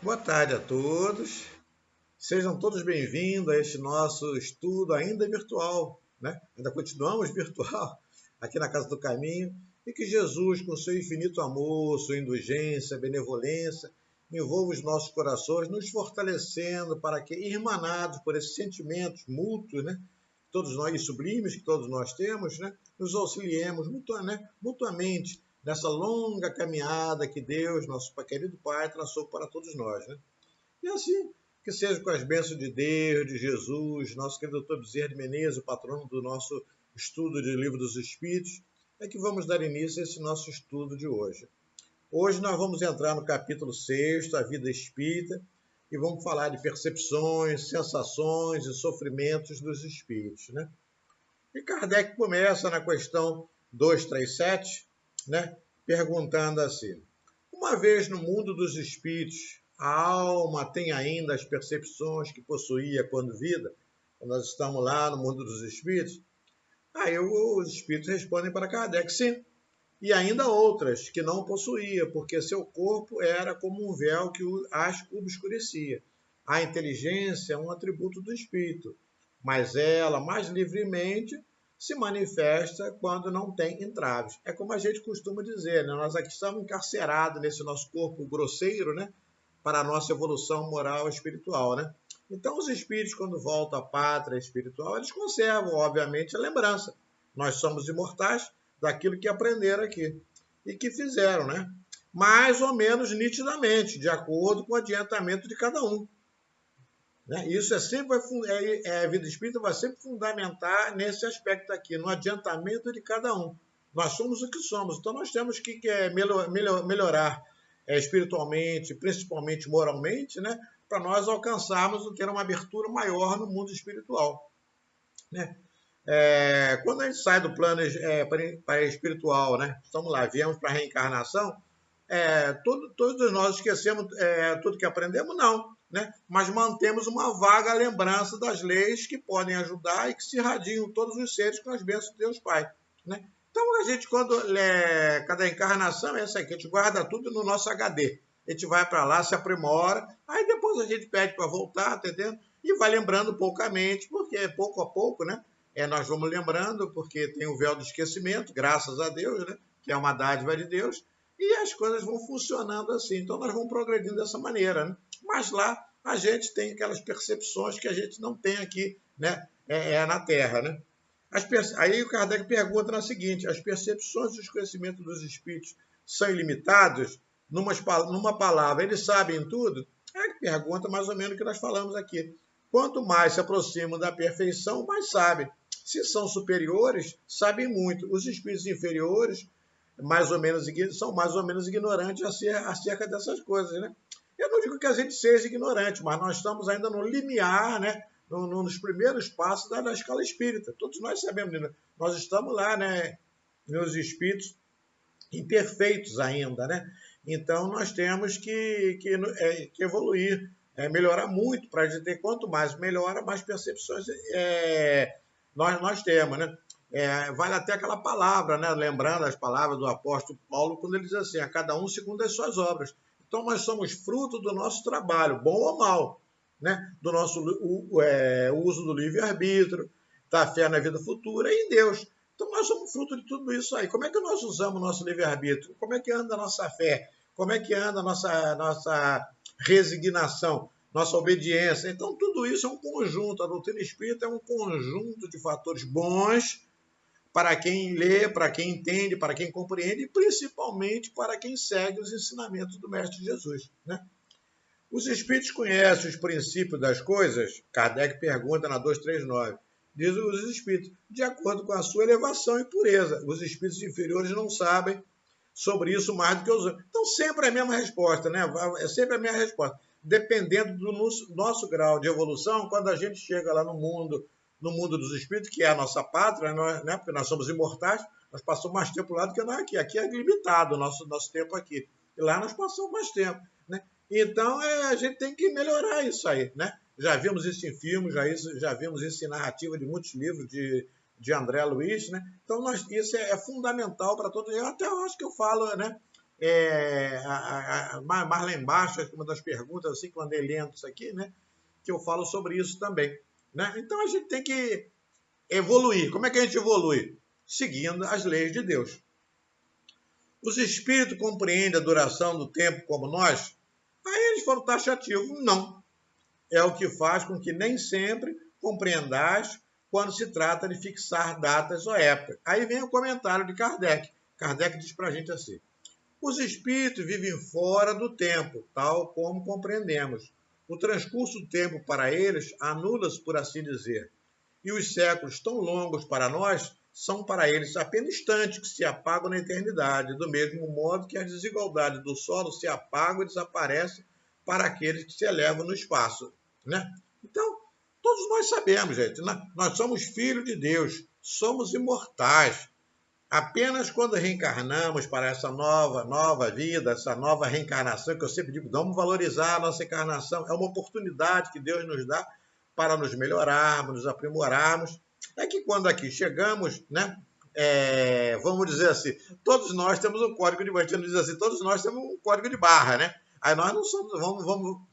Boa tarde a todos. Sejam todos bem-vindos a este nosso estudo ainda virtual, né? Ainda continuamos virtual aqui na Casa do Caminho e que Jesus, com seu infinito amor, sua indulgência, benevolência, envolva os nossos corações, nos fortalecendo para que, irmanados por esses sentimentos mútuos, né? Todos nós e sublimes que todos nós temos, né? Nos auxiliemos mutuamente nessa longa caminhada que Deus, nosso querido Pai, traçou para todos nós, né? E assim, que seja com as bênçãos de Deus, de Jesus, nosso querido Dr. Bezerra de Menezes, o patrono do nosso estudo de Livro dos Espíritos, é que vamos dar início a esse nosso estudo de hoje. Hoje nós vamos entrar no capítulo 6, a vida espírita, e vamos falar de percepções, sensações e sofrimentos dos espíritos, né? E Kardec começa na questão 237, né, perguntando assim: uma vez no mundo dos espíritos, a alma tem ainda as percepções que possuía quando vida? Quando nós estamos lá no mundo dos espíritos? Aí os espíritos respondem para Kardec: sim. E ainda outras que não possuía, porque seu corpo era como um véu que as obscurecia. A inteligência é um atributo do espírito, mas ela mais livremente se manifesta quando não tem entraves. É como a gente costuma dizer, né? Nós aqui estamos encarcerados nesse nosso corpo grosseiro, né? Para a nossa evolução moral e espiritual, né? Então, os espíritos, quando voltam à pátria espiritual, eles conservam, obviamente, a lembrança. Nós somos imortais daquilo que aprenderam aqui e que fizeram, né? Mais ou menos nitidamente, de acordo com o adiantamento de cada um. Né? Isso é sempre a vida espírita vai sempre fundamentar nesse aspecto aqui, no adiantamento de cada um. Nós somos o que somos, então nós temos que melhorar espiritualmente, principalmente moralmente, né? Para nós alcançarmos ter uma abertura maior no mundo espiritual. Né? Quando a gente sai do plano espiritual, né? Estamos lá, viemos para a reencarnação, todos nós esquecemos tudo que aprendemos? Não. Né? Mas mantemos uma vaga lembrança das leis que podem ajudar e que se irradiam todos os seres com as bênçãos de Deus Pai. Né? Então, a gente, cada encarnação é essa aqui, a gente guarda tudo no nosso HD. A gente vai para lá, se aprimora, aí depois a gente pede para voltar, tá entendendo? E vai lembrando poucamente, porque pouco a pouco, né? Nós vamos lembrando, porque tem o véu do esquecimento, graças a Deus, né? Que é uma dádiva de Deus, e as coisas vão funcionando assim. Então, nós vamos progredindo dessa maneira, né? Mas lá a gente tem aquelas percepções que a gente não tem aqui, né? Na Terra, né? Aí o Kardec pergunta na seguinte: as percepções dos conhecimentos dos espíritos são ilimitados? Numa palavra, eles sabem tudo? É a pergunta mais ou menos que nós falamos aqui. Quanto mais se aproximam da perfeição, mais sabem. Se são superiores, sabem muito. Os espíritos inferiores são mais ou menos ignorantes acerca dessas coisas, né? Eu não digo que a gente seja ignorante, mas nós estamos ainda no limiar, né? Nos primeiros passos da escala espírita. Todos nós sabemos, né? Nós estamos lá, né? Nos espíritos imperfeitos ainda, né? Então, nós temos que evoluir, melhorar muito, para a gente ter quanto mais melhora, mais percepções nós temos, né? Vale até aquela palavra, né? Lembrando as palavras do apóstolo Paulo, quando ele diz assim: a cada um segundo as suas obras. Então, nós somos fruto do nosso trabalho, bom ou mal, né? Do nosso uso do livre-arbítrio, da fé na vida futura e em Deus. Então, nós somos fruto de tudo isso aí. Como é que nós usamos o nosso livre-arbítrio? Como é que anda a nossa fé? Como é que anda a nossa resignação, nossa obediência? Então, tudo isso é um conjunto. A doutrina espírita é um conjunto de fatores bons para quem lê, para quem entende, para quem compreende e principalmente para quem segue os ensinamentos do Mestre Jesus. Né? Os espíritos conhecem os princípios das coisas? Kardec pergunta na 239. Diz os espíritos, de acordo com a sua elevação e pureza. Os espíritos inferiores não sabem sobre isso mais do que os outros. Então, sempre é a mesma resposta, né? É sempre a mesma resposta. Dependendo do nosso grau de evolução, quando a gente chega lá no mundo dos espíritos, que é a nossa pátria, né? Porque nós somos imortais, nós passamos mais tempo lá do que nós aqui. Aqui é limitado o nosso tempo aqui. E lá nós passamos mais tempo, né? Então, a gente tem que melhorar isso aí, né? Já vimos isso em filmes, já vimos isso em narrativa de muitos livros de André Luiz, né? Então, isso é fundamental para todos. Eu até acho que eu falo, né? mais lá embaixo, acho que uma das perguntas, assim, que eu andei lendo isso aqui, né? Que eu falo sobre isso também. Né? Então a gente tem que evoluir. Como é que a gente evolui? Seguindo as leis de Deus. Os espíritos compreendem a duração do tempo como nós? Aí eles foram taxativos. Não. É o que faz com que nem sempre compreendais quando se trata de fixar datas ou épocas. Aí vem o comentário de Kardec. Kardec diz para a gente assim: os espíritos vivem fora do tempo, tal como compreendemos. O transcurso do tempo para eles anula-se, por assim dizer. E os séculos tão longos para nós são para eles apenas instantes que se apagam na eternidade, do mesmo modo que as desigualdades do solo se apagam e desaparecem para aqueles que se elevam no espaço. Né? Então, todos nós sabemos, gente, nós somos filhos de Deus, somos imortais. Apenas quando reencarnamos para essa nova vida, essa nova reencarnação, que eu sempre digo, vamos valorizar a nossa encarnação, é uma oportunidade que Deus nos dá para nos melhorarmos, nos aprimorarmos. É que quando aqui chegamos, né, vamos dizer assim, todos nós temos um código de barra, a gente diz assim, todos nós temos um código de barra, né? Aí nós não somos,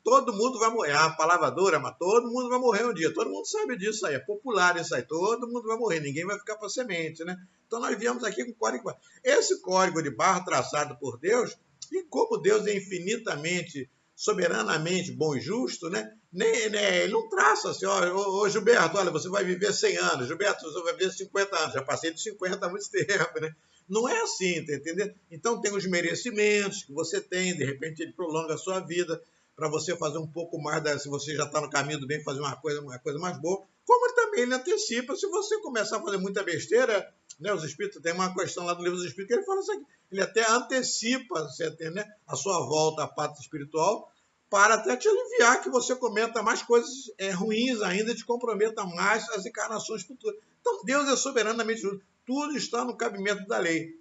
todo mundo vai morrer, é uma palavra dura, mas todo mundo vai morrer um dia, todo mundo sabe disso aí, é popular isso aí, todo mundo vai morrer, ninguém vai ficar para semente, né? Então nós viemos aqui com código de barra. Esse código de barra traçado por Deus, e como Deus é infinitamente, soberanamente bom e justo, né? Ele não traça assim, ó, Gilberto, olha, você vai viver 100 anos, Gilberto, você vai viver 50 anos, já passei de 50 há muito tempo, né? Não é assim, tá entendendo? Então tem os merecimentos que você tem, de repente ele prolonga a sua vida para você fazer um pouco mais, se você já está no caminho do bem, fazer uma coisa mais boa, como ele também ele antecipa, se você começar a fazer muita besteira, né, os espíritos, tem uma questão lá do livro dos espíritos que ele fala assim, ele até antecipa, você tem, né, a sua volta à pátria espiritual, para até te aliviar que você cometa mais coisas ruins ainda, te comprometa mais as encarnações futuras. Então Deus é soberanamente justo. Tudo está no cabimento da lei.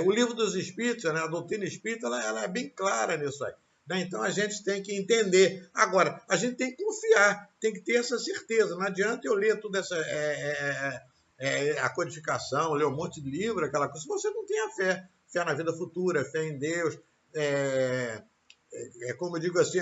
O livro dos Espíritos, né, a doutrina espírita, ela é bem clara nisso aí. Né? Então a gente tem que entender. Agora, a gente tem que confiar, tem que ter essa certeza. Não adianta eu ler toda essa a codificação, ler um monte de livro, aquela coisa, se você não tem a fé. Fé na vida futura, fé em Deus. Como eu digo assim,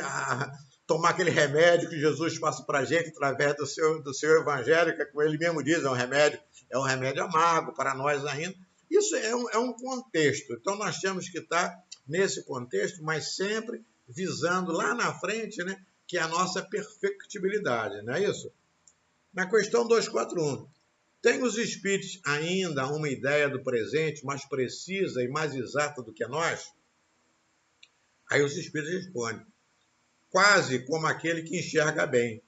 tomar aquele remédio que Jesus passa para a gente através do seu evangelho, que como ele mesmo diz, é um remédio amargo para nós ainda. Isso é um contexto. Então, nós temos que estar nesse contexto, mas sempre visando lá na frente, né, que é a nossa perfectibilidade, não é isso? Na questão 241, tem os espíritos ainda uma ideia do presente mais precisa e mais exata do que nós? Aí os espíritos respondem, quase como aquele que enxerga bem.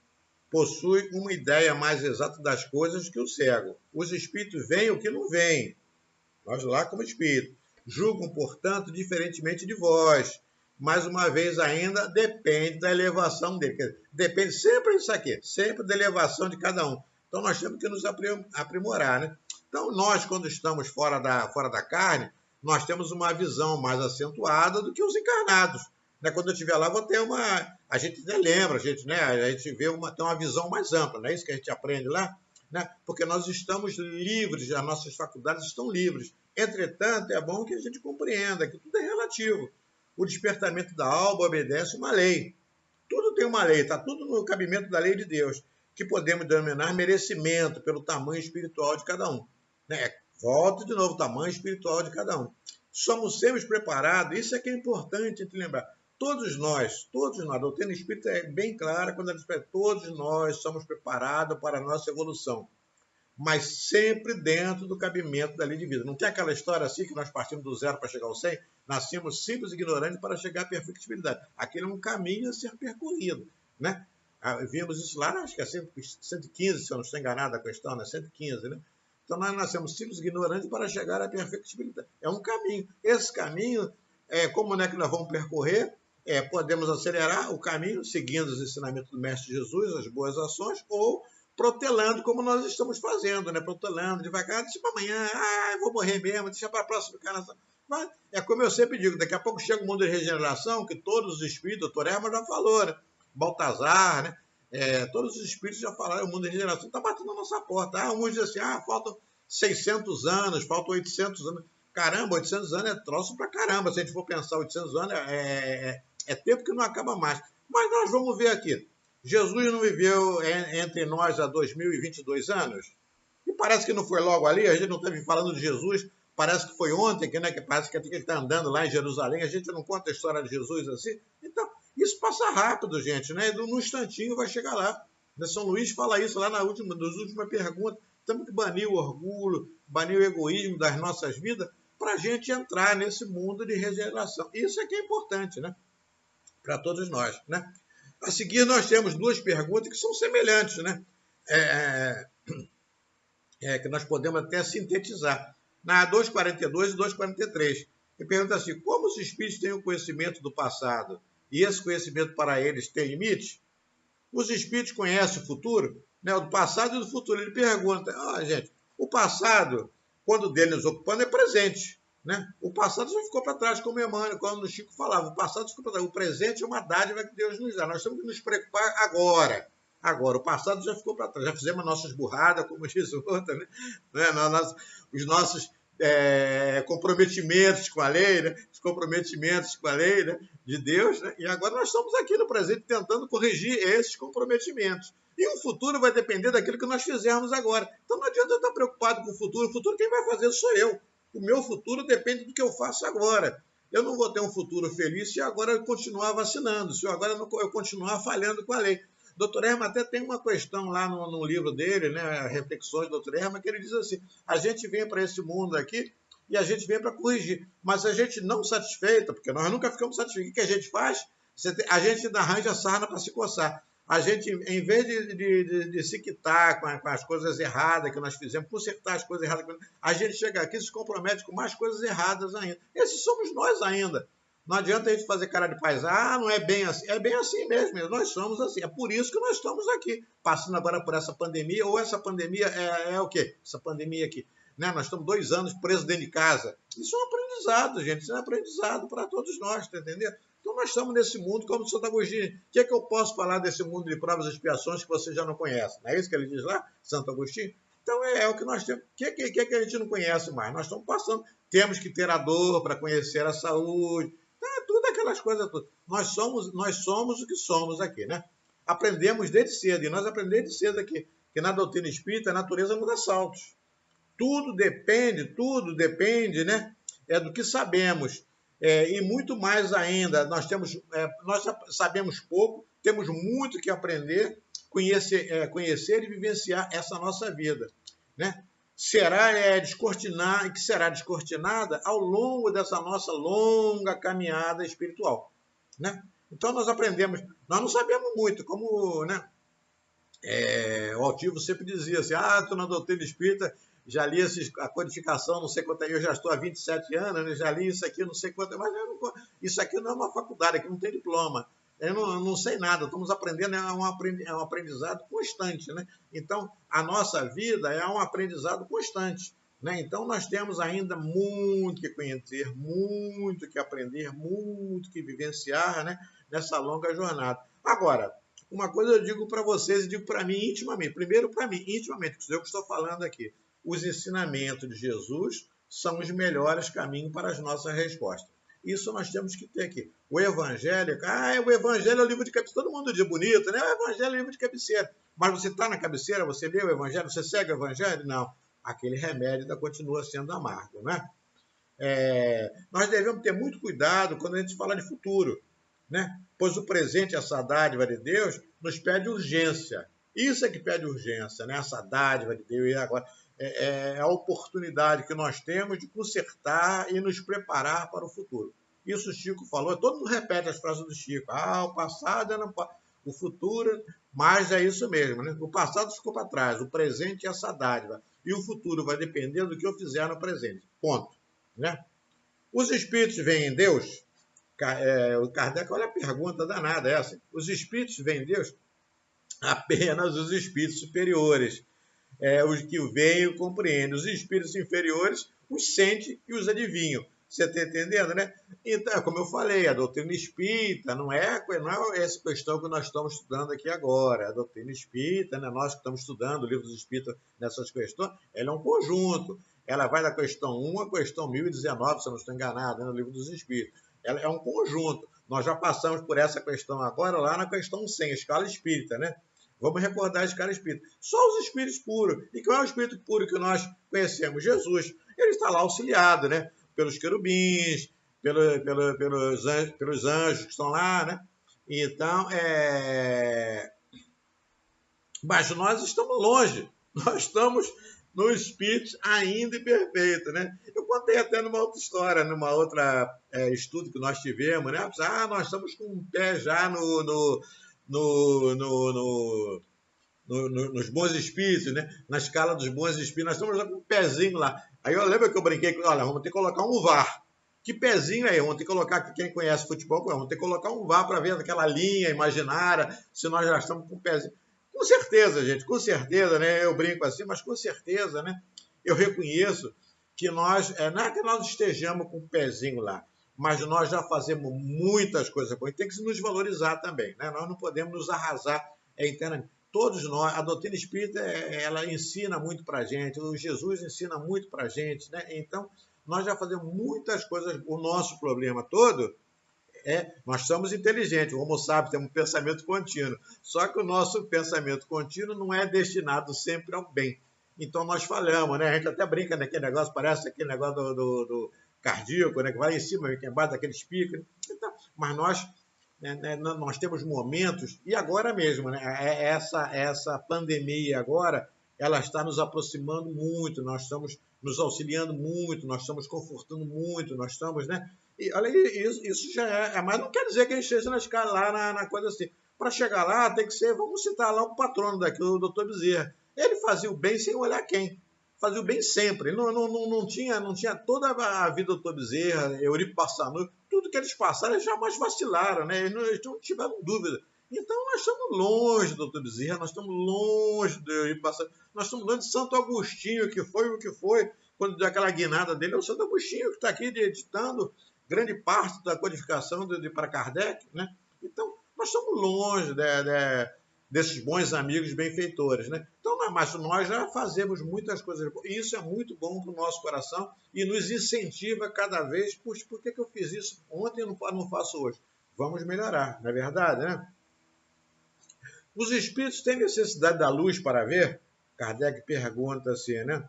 Possui uma ideia mais exata das coisas que o cego. Os espíritos veem o que não veem. Nós lá como espírito. Julgam, portanto, diferentemente de vós. Mais uma vez ainda, depende da elevação dele. Depende sempre disso aqui, sempre da elevação de cada um. Então nós temos que nos aprimorar, né? Então nós, quando estamos fora da carne, nós temos uma visão mais acentuada do que os encarnados. Né? Quando eu estiver lá, vou ter a gente até lembra, a gente vê tem uma visão mais ampla, não é isso que a gente aprende lá? Né? Porque nós estamos livres, as nossas faculdades estão livres. Entretanto, é bom que a gente compreenda que tudo é relativo. O despertamento da alma obedece uma lei. Tudo tem uma lei, está tudo no cabimento da lei de Deus, que podemos denominar merecimento pelo tamanho espiritual de cada um. Né? Volto de novo, tamanho espiritual de cada um. Somos sempre preparados, isso é que é importante te lembrar. Todos nós, a doutrina espírita é bem clara quando ela diz que todos nós somos preparados para a nossa evolução, mas sempre dentro do cabimento da lei de vida. Não tem aquela história assim que nós partimos do zero para chegar ao 100, nascemos simples e ignorantes para chegar à perfectibilidade. Aquele é um caminho a ser percorrido, né? Vimos isso lá, acho que é 115, se eu não estou enganado a questão, né? 115, né? Então nós nascemos simples e ignorantes para chegar à perfectibilidade. É um caminho. Esse caminho, como é que nós vamos percorrer? Podemos acelerar o caminho, seguindo os ensinamentos do Mestre Jesus, as boas ações, ou protelando, como nós estamos fazendo, né? Protelando devagar, deixa para amanhã, eu vou morrer mesmo, deixa para a próxima encarnação. É como eu sempre digo, daqui a pouco chega o mundo de regeneração, que todos os espíritos, o Dr. Herman já falou, né? Baltazar, né? Todos os espíritos já falaram, o mundo de regeneração está batendo na nossa porta. Uns dizem assim, faltam 600 anos, faltam 800 anos. Caramba, 800 anos é troço pra caramba. Se a gente for pensar, 800 anos é tempo que não acaba mais. Mas nós vamos ver aqui. Jesus não viveu entre nós há 2022 anos? E parece que não foi logo ali, a gente não esteve falando de Jesus, parece que foi ontem, que parece que ele está andando lá em Jerusalém, a gente não conta a história de Jesus assim. Então, isso passa rápido, gente, né? Num instantinho vai chegar lá. São Luís fala isso lá nas últimas perguntas. Temos que banir o orgulho, banir o egoísmo das nossas vidas para a gente entrar nesse mundo de regeneração. Isso é que é importante, né? Para todos nós, né? A seguir, nós temos duas perguntas que são semelhantes, né? Que nós podemos até sintetizar. Na 242 e 243. Ele pergunta assim, como os espíritos têm o conhecimento do passado e esse conhecimento para eles tem limite? Os espíritos conhecem o futuro, né? O do passado e do futuro. Ele pergunta, gente, o passado, quando dele nos ocupando, é presente. Né? O passado já ficou para trás, como Emmanuel, quando o Chico falava, o passado ficou para trás. O presente é uma dádiva que Deus nos dá. Nós temos que nos preocupar agora. Agora, o passado já ficou para trás. Já fizemos nossas burradas, como diz o outro, né? Os nossos comprometimentos com a lei, né? Os comprometimentos com a lei, né? De Deus, né? E agora nós estamos aqui no presente tentando corrigir esses comprometimentos. E o futuro vai depender daquilo que nós fizermos agora. Então não adianta eu estar preocupado com o futuro. O futuro quem vai fazer sou eu. O meu futuro depende do que eu faço agora. Eu não vou ter um futuro feliz se agora eu continuar vacinando, se agora eu continuar falhando com a lei. Dr. Herman até tem uma questão lá no livro dele, né, Reflexões do Dr. Herman, que ele diz assim, a gente vem para esse mundo aqui e a gente vem para corrigir, mas a gente não satisfeita, porque nós nunca ficamos satisfeitos, o que a gente faz? A gente arranja sarna para se coçar. A gente, em vez de se quitar com as coisas erradas que nós fizemos, consertar as coisas erradas, a gente chega aqui e se compromete com mais coisas erradas ainda. Esses somos nós ainda. Não adianta a gente fazer cara de paisagem, não é bem assim. É bem assim mesmo, nós somos assim. É por isso que nós estamos aqui, passando agora por essa pandemia, ou essa pandemia é o quê? Essa pandemia aqui. Né? Nós estamos 2 anos presos dentro de casa. Isso é um aprendizado, gente. Isso é um aprendizado para todos nós, tá entendendo? Então nós estamos nesse mundo, como o Santo Agostinho. O que é que eu posso falar desse mundo de provas e expiações que você já não conhece? Não é isso que ele diz lá, Santo Agostinho? Então é o que nós temos. O que a gente não conhece mais? Nós estamos passando. Temos que ter a dor para conhecer a saúde. Tudo aquelas coisas todas. Nós somos o que somos aqui, né? Aprendemos desde cedo, e nós aprendemos desde cedo aqui, que na doutrina espírita a natureza não dá saltos. Tudo depende, né? Do que sabemos. E muito mais ainda, nós sabemos pouco, temos muito que aprender, conhecer e vivenciar essa nossa vida, né? Será descortinada ao longo dessa nossa longa caminhada espiritual, né? Então nós aprendemos, nós não sabemos muito, como, né? O Altivo sempre dizia assim, estou na doutrina espírita, já li a codificação, não sei quanto, eu já estou há 27 anos, né? Já li isso aqui, não sei quanto, mas isso aqui não é uma faculdade, aqui não tem diploma. Eu não sei nada, estamos aprendendo, é um aprendizado constante, né? Então, a nossa vida é um aprendizado constante, né? Então, nós temos ainda muito que conhecer, muito que aprender, muito que vivenciar, né? Nessa longa jornada. Agora, uma coisa eu digo para vocês e digo para mim intimamente. Primeiro, para mim, intimamente, que sou eu que estou falando aqui. Os ensinamentos de Jesus são os melhores caminhos para as nossas respostas. Isso nós temos que ter aqui. O Evangelho, o Evangelho é o livro de cabeceira. Todo mundo diz bonito, né? O Evangelho é o livro de cabeceira. Mas você está na cabeceira, você lê o Evangelho, você segue o Evangelho? Não. Aquele remédio ainda continua sendo amargo, né? Nós devemos ter muito cuidado quando a gente fala de futuro, né? Pois o presente, essa dádiva de Deus, nos pede urgência. Isso é que pede urgência, né? Essa dádiva de Deus. E agora é a oportunidade que nós temos de consertar e nos preparar para o futuro. Isso o Chico falou, todo mundo repete as frases do Chico. O passado era o futuro, mas é isso mesmo, né? O passado ficou para trás, o presente é essa dádiva. E o futuro vai depender do que eu fizer no presente. Ponto. Né? Os espíritos veem em Deus? O Kardec, olha a pergunta danada essa. Os espíritos veem em Deus? Apenas os espíritos superiores. Os que o veem e compreendem. Os espíritos inferiores os sentem e os adivinham. Você está entendendo, né? Então, como eu falei, a doutrina espírita não é essa questão que nós estamos estudando aqui agora. A doutrina espírita, né? Nós que estamos estudando o livro dos espíritos nessas questões, ela é um conjunto. ela vai da questão 1 à questão 1019, se eu não estou enganado, né, no Livro dos Espíritos. Ela é um conjunto. Nós já passamos por essa questão agora, lá na questão 100, a escala espírita, né? Vamos recordar a escala espírita. Só os espíritos puros. E qual é o espírito puro que nós conhecemos? Jesus. Ele está lá auxiliado, né? Pelos querubins, pelos anjos que estão lá, né? Então, mas nós estamos longe. Nós estamos no espírito ainda imperfeito, né? Eu contei até numa outra história, numa outra estudo que nós tivemos, né? Nós estamos com um pé já nos bons espíritos, né? Na escala dos bons espíritos, nós estamos lá com um pezinho lá. Aí eu lembro que eu brinquei, olha, vamos ter que colocar um VAR. Que pezinho é? Vamos ter que colocar, quem conhece futebol, vamos ter que colocar um VAR para ver aquela linha imaginária, se nós já estamos com o pezinho. Com certeza, gente, com certeza, né? Eu brinco assim, mas com certeza, né? Eu reconheço que nós, não é que nós estejamos com o pezinho lá, mas nós já fazemos muitas coisas boas. Tem que nos valorizar também, né? Nós não podemos nos arrasar internamente. Todos nós, a doutrina espírita, ela ensina muito para a gente, o Jesus ensina muito para a gente, né? Então, nós já fazemos muitas coisas. O nosso problema todo nós somos inteligentes, o Homo sapiens tem um pensamento contínuo, só que o nosso pensamento contínuo não é destinado sempre ao bem. Então nós falhamos, né? A gente até brinca naquele negócio, parece aquele negócio do cardíaco, né? Que vai em cima, vem embaixo daqueles picos. Então, mas nós temos momentos, e agora mesmo, né? Essa pandemia agora, ela está nos aproximando muito, nós estamos nos auxiliando muito, nós estamos confortando muito, nós estamos, né? E olha, isso já mas não quer dizer que a gente esteja na escala lá, na coisa assim. Para chegar lá, tem que ser, vamos citar lá o patrono daqui, o Dr. Bezerra. Ele fazia o bem sem olhar quem. Fazia o bem sempre. Ele não tinha toda a vida do Dr. Bezerra, Eurico Barçanufo, tudo que eles passaram, eles jamais vacilaram, né? Eles não tiveram dúvida. Então, nós estamos longe do Dr. Bezerra, nós estamos longe do Eurico Barçanufo, nós estamos longe de Santo Agostinho, que foi o que foi, quando deu aquela guinada dele, é o Santo Agostinho que está aqui editando grande parte da codificação para Kardec, né? Então, nós estamos longe desses bons amigos benfeitores, né? Então, mas nós já fazemos muitas coisas boas, e isso é muito bom para o nosso coração e nos incentiva cada vez. Puxa, por que eu fiz isso ontem e não faço hoje? Vamos melhorar, não é verdade, né? Os espíritos têm necessidade da luz para ver? Kardec pergunta assim, né?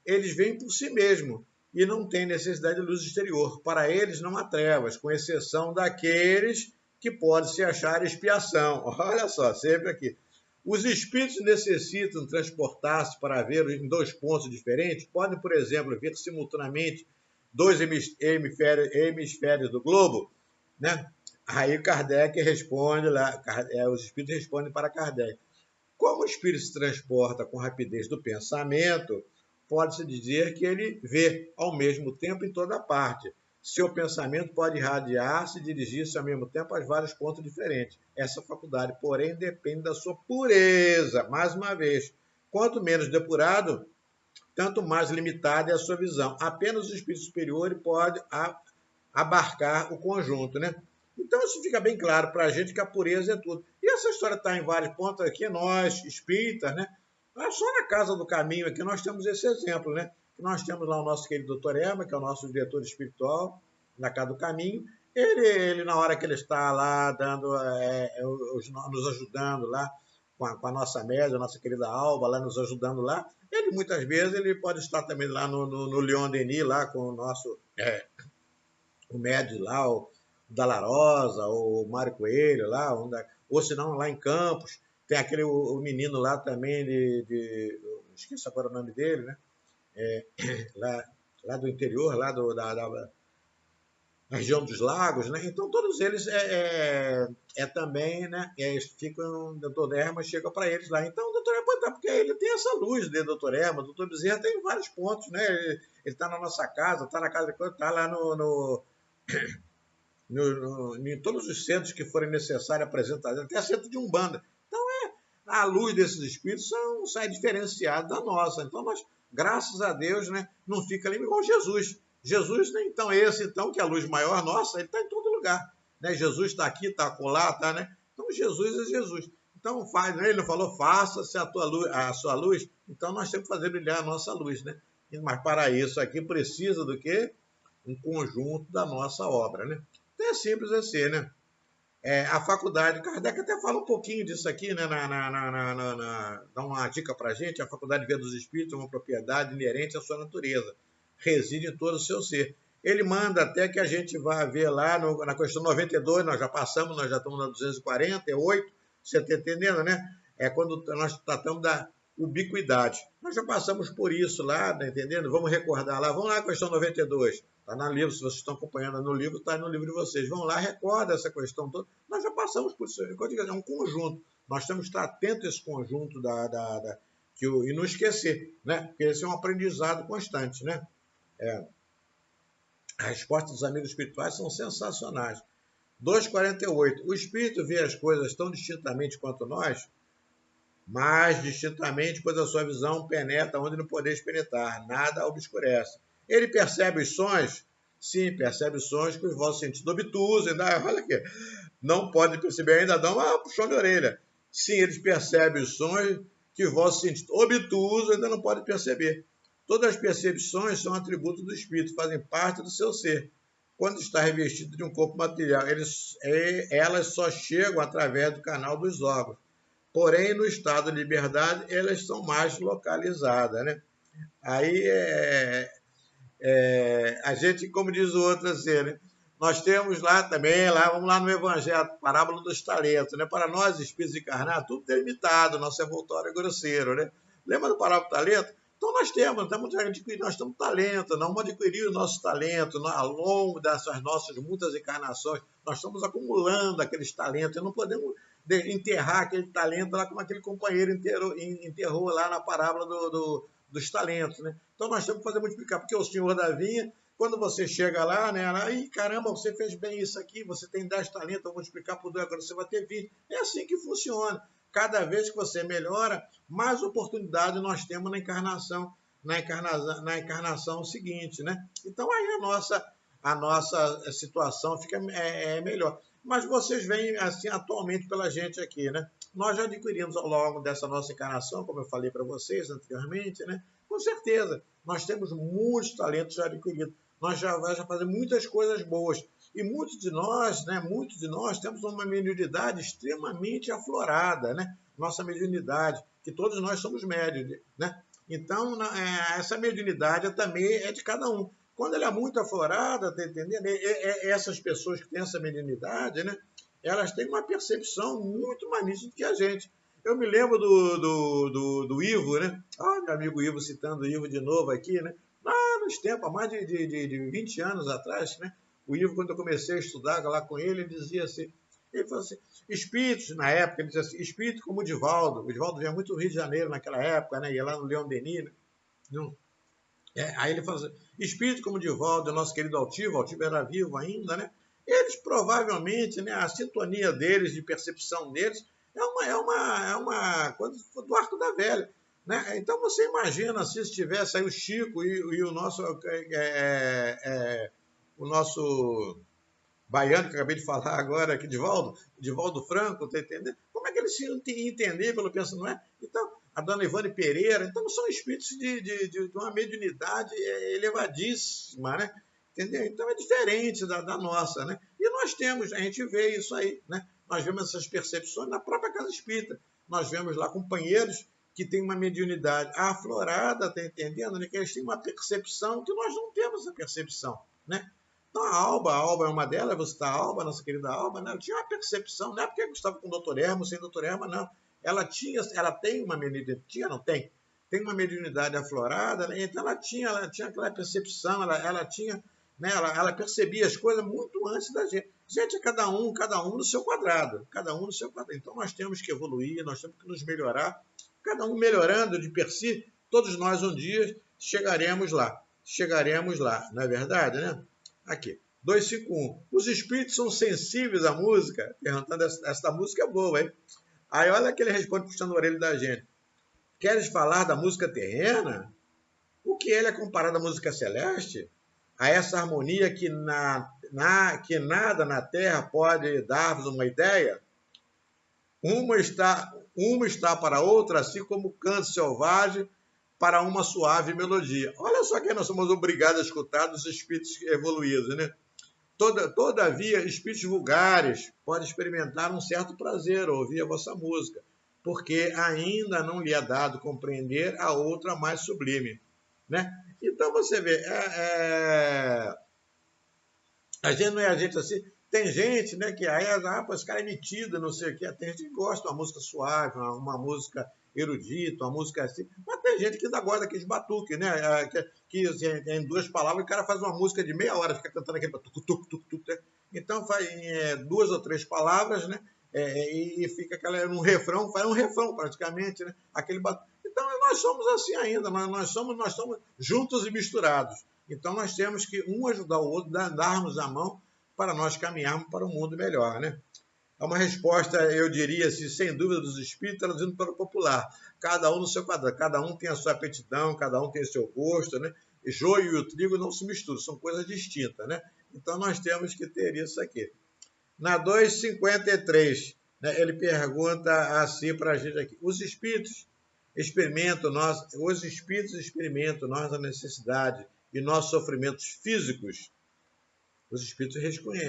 Eles veem por si mesmos e não têm necessidade de luz exterior. Para eles não há trevas, com exceção daqueles que podem se achar expiação. Olha só, sempre aqui. Os espíritos necessitam transportar-se para ver em dois pontos diferentes. Podem, por exemplo, ver simultaneamente dois hemisférios do globo, né? Aí Kardec responde lá, os espíritos respondem para Kardec. Como o espírito se transporta com rapidez do pensamento, pode-se dizer que ele vê ao mesmo tempo em toda parte. Seu pensamento pode irradiar-se e dirigir-se ao mesmo tempo a vários pontos diferentes. Essa faculdade, porém, depende da sua pureza. Mais uma vez, quanto menos depurado, tanto mais limitada é a sua visão. Apenas o espírito superior pode abarcar o conjunto, né? Então, isso fica bem claro para a gente que a pureza é tudo. E essa história está em vários pontos aqui, nós, espíritas, né? Só na Casa do Caminho aqui nós temos esse exemplo, né? Nós temos lá o nosso querido Dr. Ema, que é o nosso diretor espiritual na Casa do Caminho. Ele na hora que ele está lá nos ajudando lá com a nossa média, a nossa querida Alba, lá nos ajudando lá, ele muitas vezes ele pode estar também lá no Leon Denis, lá com o nosso o médio lá, o Dalarosa, o Mário Coelho lá, ou se não lá em Campos. Tem aquele o menino lá também esqueci agora o nome dele, né? Lá do interior, lá da região dos lagos, né? Então todos eles também, né? Ficam, o doutor Erma chega para eles lá. Então o doutor Erma, porque ele tem essa luz de doutor Erma, o doutor Bezerra tem vários pontos, né? Ele está na nossa casa, está na casa de está lá em todos os centros que forem necessários apresentados, até centro de Umbanda. Então, a luz desses espíritos sai diferenciada da nossa. Então, nós, graças a Deus, né, não fica ali igual Jesus. Jesus, né, então, que é a luz maior nossa, ele está em todo lugar. Né? Jesus está aqui, está acolá, está, né? Então, Jesus é Jesus. Então, ele não falou, faça-se a sua luz. Então, nós temos que fazer brilhar a nossa luz, né? Mas para isso aqui precisa do quê? Um conjunto da nossa obra, né? Então é simples assim, né? A faculdade, Kardec até fala um pouquinho disso aqui, né? Dá uma dica para a gente. A faculdade Via dos Espíritos é uma propriedade inerente à sua natureza, reside em todo o seu ser. Ele manda até que a gente vá ver lá na questão 92, nós já passamos, nós já estamos na 248, você está entendendo, né? É quando nós tratamos da ubiquidade. Nós já passamos por isso lá, tá entendendo? Vamos recordar lá, vamos lá na questão 92. Está no livro, se vocês estão acompanhando no livro, está no livro de vocês. Vão lá, recorda essa questão toda. Nós já passamos por isso. É um conjunto. Nós temos que estar atentos a esse conjunto e não esquecer, né? Porque esse é um aprendizado constante, né? As respostas dos amigos espirituais são sensacionais. 248. O espírito vê as coisas tão distintamente quanto nós, mas distintamente, pois a sua visão penetra onde não podeis penetrar, nada obscurece. Ele percebe os sons? Sim, percebe os sons que os vossos sentidos obtusos, ainda, olha aqui, não podem perceber, ainda dão uma puxão de orelha. Sim, eles percebem os sons que os vossos sentidos obtusos ainda não podem perceber. Todas as percepções são atributos do espírito, fazem parte do seu ser. Quando está revestido de um corpo material, elas só chegam através do canal dos órgãos. Porém, no estado de liberdade, elas são mais localizadas, né? Aí a gente, como diz o outro assim, né? Nós temos lá também, vamos lá no Evangelho, parábola dos talentos, né? Para nós, espíritos encarnados, tudo é limitado, nosso revoltório é grosseiro, né? Lembra do parábola do talento? Então nós temos talento, não vamos adquirir o nosso talento ao longo dessas nossas muitas encarnações, nós estamos acumulando aqueles talentos, e não podemos enterrar aquele talento lá como aquele companheiro enterrou lá na parábola dos talentos, né? Então nós temos que fazer multiplicar, porque o senhor da vinha, quando você chega lá, né, caramba, você fez bem isso aqui, você tem 10 talentos, eu vou multiplicar por 2, agora você vai ter 20. É assim que funciona. Cada vez que você melhora, mais oportunidade nós temos na encarnação seguinte, né? Então aí a nossa situação fica melhor. Mas vocês veem assim atualmente pela gente aqui, né? Nós já adquirimos ao longo dessa nossa encarnação, como eu falei para vocês anteriormente, né? Com certeza, nós temos muitos talentos já adquiridos. Nós já fazemos muitas coisas boas. E muitos de nós temos uma mediunidade extremamente aflorada, né? Nossa mediunidade, que todos nós somos médiuns, né? Então, essa mediunidade também é de cada um. Quando ela é muito aflorada, tá entendendo? Essas pessoas que têm essa mediunidade, né? Elas têm uma percepção muito mais nítida do que a gente. Eu me lembro do Ivo, né? Meu amigo Ivo, citando o Ivo de novo aqui, né? Lá nos tempos, há mais de 20 anos atrás, né? O Ivo, quando eu comecei a estudar lá com ele dizia assim, ele falou assim, espíritos, na época, ele dizia assim, espírito como o Divaldo vinha muito do Rio de Janeiro naquela época, né? Ia lá no Leon Denis, né? Aí ele falou assim, espírito como o Divaldo, nosso querido Altivo era vivo ainda, né? Eles provavelmente, né, a sintonia deles, de percepção deles, é uma coisa do arco da velha, né? Então você imagina se tivesse aí o Chico e o nosso baiano, que eu acabei de falar agora, aqui, Divaldo Franco, tá entendendo? Como é que eles se iam entender pelo pensamento, não é? Então, a dona Ivane Pereira, então são espíritos de uma mediunidade elevadíssima, né? Entendeu? Então é diferente da nossa, né? E nós temos, a gente vê isso aí, né? Nós vemos essas percepções na própria casa espírita. Nós vemos lá companheiros que têm uma mediunidade aflorada, tá entendendo? Que eles têm uma percepção que nós não temos essa percepção, né? Então a Alba é uma delas, você está a Alba, nossa querida Alba, né? Ela tinha uma percepção, não é porque gostava com o Dr. Hermo, sem Dr. Hermo, não. Ela tem uma mediunidade, tem uma mediunidade aflorada, né? Então ela tinha aquela percepção, ela tinha, né? Ela percebia as coisas muito antes da gente. Gente, cada um no seu quadrado, Então nós temos que evoluir, nós temos que nos melhorar, cada um melhorando de per si, todos nós um dia chegaremos lá, não é verdade, né? Aqui, 251. Os espíritos são sensíveis à música? Perguntando, essa música é boa, hein? Aí olha que ele responde puxando a orelha da gente. Queres falar da música terrena? O que ele é comparado à música celeste? A essa harmonia que nada na Terra pode dar-vos uma ideia? Uma está para outra, assim como o canto selvagem para uma suave melodia. Olha só que nós somos obrigados a escutar dos espíritos evoluídos, né? Todavia, espíritos vulgares podem experimentar um certo prazer ao ouvir a vossa música, porque ainda não lhe é dado compreender a outra mais sublime, né? Então você vê, a gente não é a gente assim. Tem gente, né, que aí, esse cara é metido, não sei o quê. Tem gente que gosta de uma música suave, uma música erudita, uma música assim. Mas tem gente que ainda gosta daqueles batuques, né? Que assim, em 2 palavras o cara faz uma música de meia hora, fica cantando aquele tuc, né? Então faz em 2 ou 3 palavras, né? E fica um refrão, faz um refrão praticamente, né? Aquele batuque. Então nós somos assim ainda, nós somos juntos e misturados. Então nós temos que um ajudar o outro, darmos a mão para nós caminharmos para um mundo melhor, né? É uma resposta, eu diria, assim, sem dúvida, dos espíritos, traduzindo para o popular. Cada um no seu quadrado, cada um tem a sua aptidão, cada um tem o seu gosto, né? O joio e o trigo não se misturam, são coisas distintas, né? Então nós temos que ter isso aqui. Na 253, né, ele pergunta assim para a gente aqui: os espíritos experimentam nós a necessidade e nossos sofrimentos físicos? Os espíritos respondem.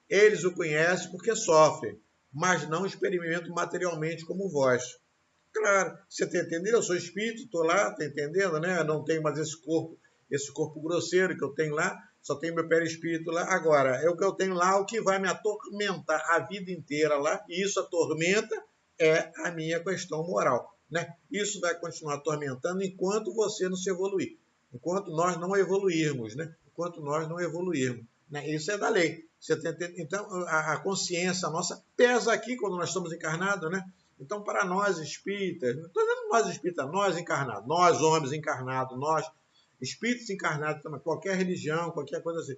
Eles o conhecem porque sofrem, mas não experimentam materialmente como vós. Claro, você está entendendo? Eu sou espírito, estou lá, está entendendo, né? Não tenho mais esse corpo grosseiro que eu tenho lá, só tenho meu perispírito lá. Agora, é o que eu tenho lá, o que vai me atormentar a vida inteira lá, e isso atormenta é a minha questão moral, né? Isso vai continuar atormentando enquanto você não se evoluir, enquanto nós não evoluirmos, né? Enquanto nós não evoluirmos, né? Isso é da lei. Então, a consciência nossa pesa aqui quando nós estamos encarnados, né? Então, para nós espíritas, não estou dizendo nós espíritas, nós encarnados, nós homens encarnados, nós espíritos encarnados, qualquer religião, qualquer coisa assim.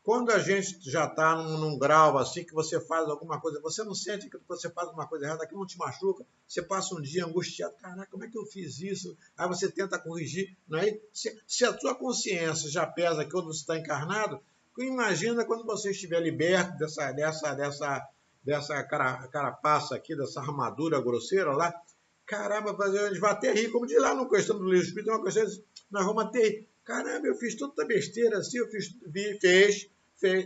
Quando a gente já está num grau assim, que você faz alguma coisa, você não sente que você faz uma coisa errada, aquilo não te machuca, você passa um dia angustiado, caraca, como é que eu fiz isso? Aí você tenta corrigir, não é? Se a sua consciência já pesa quando você está encarnado, imagina quando você estiver liberto dessa carapaça aqui, dessa armadura grosseira lá. Caramba, a gente vai até rir, como diz lá no questão do livro espírito, uma questão, nós vamos até rir. Caramba, eu fiz tanta besteira assim, fez,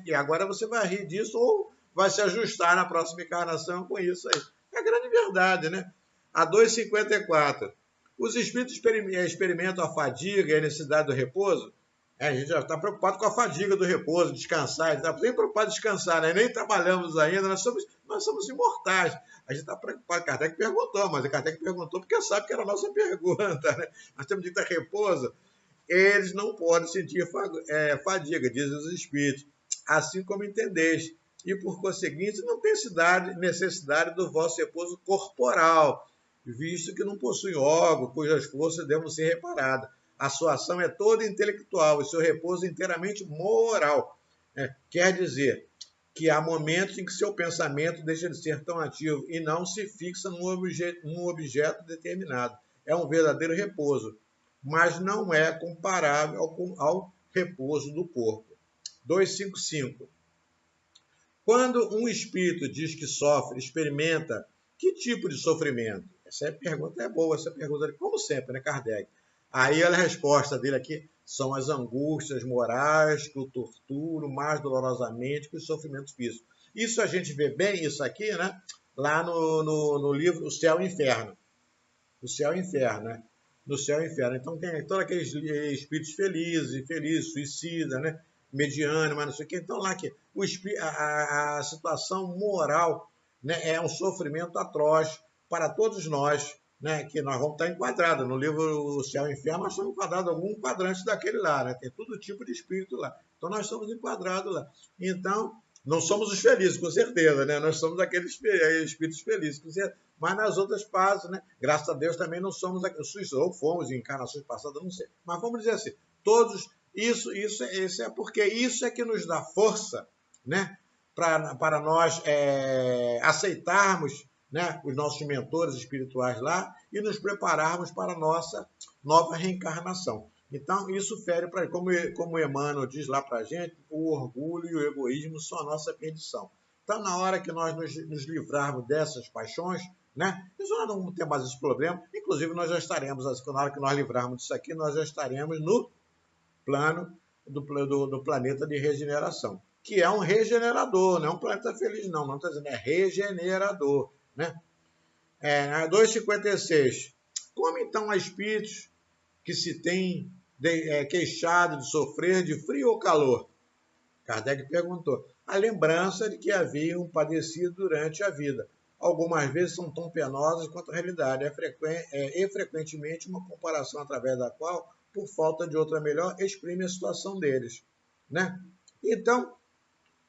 e agora você vai rir disso ou vai se ajustar na próxima encarnação com isso aí. É a grande verdade, né? A 254. Os espíritos experimentam a fadiga e a necessidade do repouso? A gente já está preocupado com a fadiga do repouso, descansar, está nem preocupado em descansar, né? Nem trabalhamos ainda, nós somos imortais. A gente está preocupado. Kardec perguntou, mas Kardec perguntou porque sabe que era a nossa pergunta, né? Nós temos de ter repouso. Eles não podem sentir fadiga, dizem os espíritos, assim como entendeste, e por conseguinte não tem necessidade do vosso repouso corporal, visto que não possuem órgão cujas forças devem ser reparadas. A sua ação é toda intelectual e seu repouso inteiramente moral. Quer dizer que há momentos em que seu pensamento deixa de ser tão ativo e não se fixa num objeto determinado. É um verdadeiro repouso, mas não é comparável ao repouso do corpo. 255. Quando um espírito diz que sofre, experimenta que tipo de sofrimento? Essa pergunta é boa, essa pergunta, como sempre, né, Kardec? Aí a resposta dele aqui são as angústias morais que o torturam mais dolorosamente que os sofrimentos físicos. Isso a gente vê bem, isso aqui, né? Lá no livro O Céu e o Inferno. O Céu e o Inferno, né? No Céu e o Inferno. Então tem todos aqueles espíritos felizes, infelices, suicidas, né? Mediano, mas não sei o quê. Então lá que a situação moral, né, é um sofrimento atroz para todos nós, né, que nós vamos estar enquadrados. No livro O Céu e o Inferno, nós estamos enquadrados em algum quadrante daquele lá, né? Tem todo tipo de espírito lá. Então nós estamos enquadrados lá. Então, não somos os felizes, com certeza, né? Nós somos aqueles espíritos felizes, com certeza. Mas nas outras fases, né? Graças a Deus também não somos aqueles, ou fomos em encarnações passadas, não sei. Mas vamos dizer assim, todos, isso é porque isso é que nos dá força, né? Para nós aceitarmos, né, os nossos mentores espirituais lá e nos prepararmos para a nossa nova reencarnação. Então, isso fere para como Emmanuel diz lá para a gente, o orgulho e o egoísmo são a nossa perdição. Então, na hora que nós nos livrarmos dessas paixões, né? Isso nós não temos mais esse problema. Inclusive, nós já estaremos, na hora que nós livrarmos disso aqui, nós já estaremos no plano do planeta de regeneração, que é um regenerador, não é um planeta feliz, não estou dizendo, é regenerador, né? 2,56. Como então há espíritos que se têm queixado de sofrer de frio ou calor? Kardec perguntou. A lembrança de que haviam padecido durante a vida. Algumas vezes são tão penosas quanto a realidade. E frequentemente uma comparação através da qual, por falta de outra melhor, exprime a situação deles, né? Então,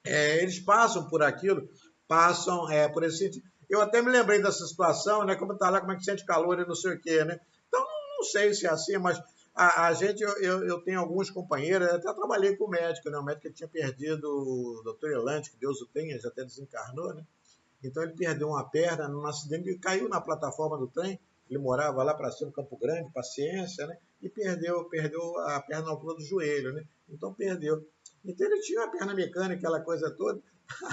eles passam por aquilo, passam por esse... Eu até me lembrei dessa situação, né? Como está lá, como é que sente calor e não sei o quê, né? Então, não sei se é assim, mas a gente, eu tenho alguns companheiros, eu até trabalhei com o médico, né? O médico que tinha perdido o Dr. Elante, que Deus o tenha, já até desencarnou, né? Então ele perdeu uma perna num acidente e caiu na plataforma do trem. Ele morava lá para cima, Campo Grande, Paciência, né? E perdeu a perna na altura do joelho, né? Então perdeu. Então ele tinha uma perna mecânica, aquela coisa toda.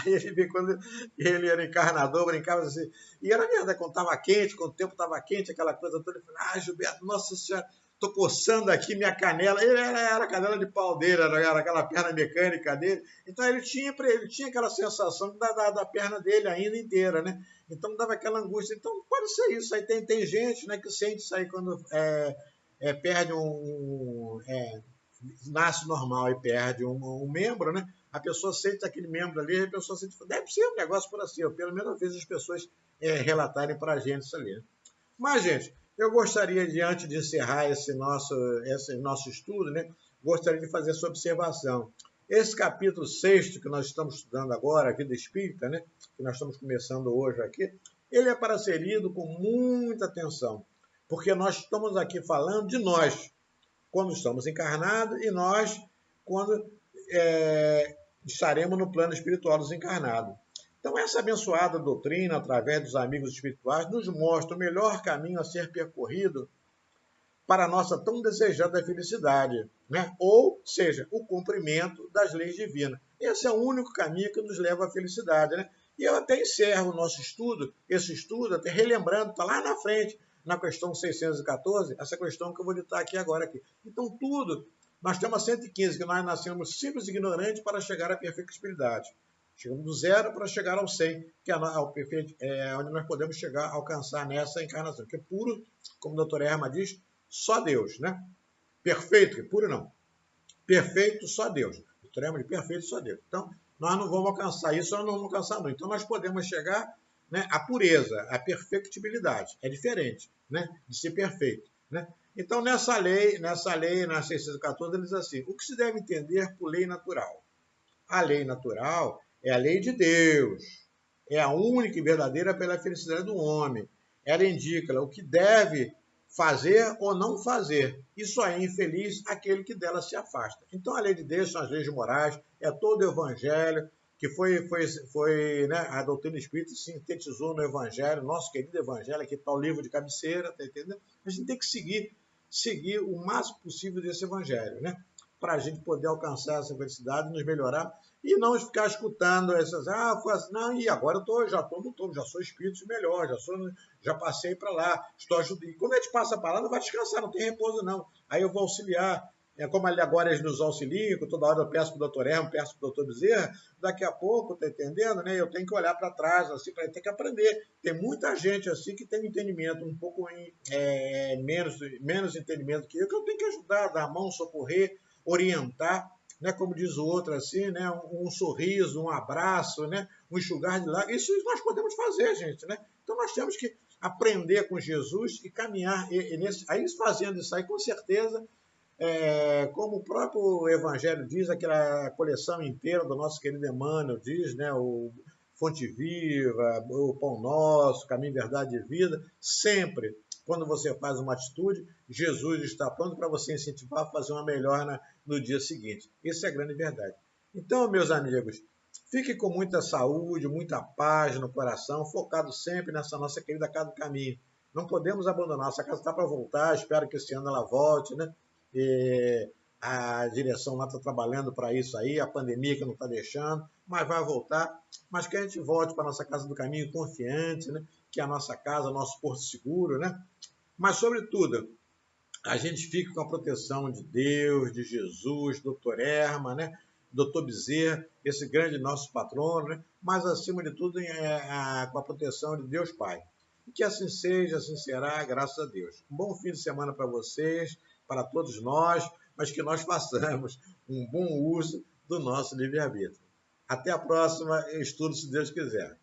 Aí ele, quando ele era encarnador, brincava assim. E era verdade, quando estava quente, quando o tempo estava quente, aquela coisa toda. Ele falou, Gilberto, nossa senhora, estou coçando aqui minha canela. Ele era a canela de pau dele, era aquela perna mecânica dele. Então ele tinha aquela sensação da perna dele ainda inteira, né? Então dava aquela angústia. Então pode ser isso. Aí tem gente, né, que sente isso aí quando perde nasce normal e perde um membro, né? A pessoa sente aquele membro ali, a pessoa sente, deve ser um negócio por assim, ou pelo menos às vezes as pessoas relatarem para a gente isso ali. Mas, gente, eu gostaria de, antes de encerrar esse nosso estudo, né, gostaria de fazer essa observação. Esse capítulo 6 que nós estamos estudando agora, a Vida Espírita, né, que nós estamos começando hoje aqui, ele é para ser lido com muita atenção, porque nós estamos aqui falando de nós, quando estamos encarnados, e nós, quando estaremos no plano espiritual dos encarnados. Então, essa abençoada doutrina, através dos amigos espirituais, nos mostra o melhor caminho a ser percorrido para a nossa tão desejada felicidade, né? Ou seja, o cumprimento das leis divinas. Esse é o único caminho que nos leva à felicidade, né? E eu até encerro o nosso estudo, esse estudo, até relembrando, está lá na frente, na questão 614, essa questão que eu vou ditar aqui agora. Então, tudo, nós temos a 115, que nós nascemos simples e ignorantes para chegar à perfeita espiritualidade. Chegamos do zero para chegar ao 100, que é onde nós podemos chegar, alcançar nessa encarnação, que é puro, como o doutor Erma diz, só Deus, né? Perfeito, que puro não. Perfeito, só Deus. O tremo de perfeito, só Deus. Então, nós não vamos alcançar isso, nós não vamos alcançar não. Então, nós podemos chegar, né, à pureza, à perfectibilidade. É diferente, né, de ser perfeito, né? Então, nessa lei, na 614, ele diz assim, o que se deve entender por lei natural? A lei natural é a lei de Deus. É a única e verdadeira pela felicidade do homem. Ela indica o que deve fazer ou não fazer. Isso aí é infeliz aquele que dela se afasta. Então, a lei de Deus são as leis morais, é todo o evangelho, que foi né, a doutrina espírita sintetizou no evangelho, nosso querido evangelho, aqui está o livro de cabeceira, tá entendendo? A gente tem que seguir o máximo possível desse evangelho, né? Para a gente poder alcançar essa felicidade, nos melhorar, e não ficar escutando essas, foi assim, não, e agora já estou no topo, já sou espírito melhor, já passei para lá, estou ajudando. E quando a gente passa para lá, não vai descansar, não tem repouso não. Aí eu vou auxiliar, como agora eles nos auxiliam, que toda hora eu peço para o doutor Hermo, peço para o doutor Bezerra, daqui a pouco, tá entendendo, né? Eu tenho que olhar para trás, assim, para ter que aprender. Tem muita gente assim que tem entendimento um pouco menos entendimento que eu tenho que ajudar, dar a mão, socorrer, orientar, né, como diz o outro assim, né, um sorriso, um abraço, né, um enxugar de lágrimas. Isso nós podemos fazer, gente, né? Então nós temos que aprender com Jesus e caminhar aí fazendo isso aí, com certeza, como o próprio Evangelho diz, aquela coleção inteira do nosso querido Emmanuel diz, né, o Fonte Viva, o Pão Nosso, Caminho, Verdade e Vida, sempre, quando você faz uma atitude, Jesus está pronto para você incentivar a fazer uma melhor no dia seguinte. Isso é a grande verdade. Então, meus amigos, fique com muita saúde, muita paz no coração, focado sempre nessa nossa querida Casa do Caminho. Não podemos abandonar, essa casa está para voltar, espero que esse ano ela volte, né? a direção lá está trabalhando para isso aí, a pandemia que não está deixando, mas vai voltar. Mas que a gente volte para a nossa casa do caminho confiante, né? Que é a nossa casa, nosso porto seguro, né? Mas, sobretudo, a gente fica com a proteção de Deus, de Jesus, doutor Erma, né? Doutor Bezerra, esse grande nosso patrono, né? Mas, acima de tudo, com a proteção de Deus Pai. E que assim seja, assim será, graças a Deus. Um bom fim de semana para vocês, para todos nós, mas que nós façamos um bom uso do nosso livre-arbítrio. Até a próxima, estudo, se Deus quiser.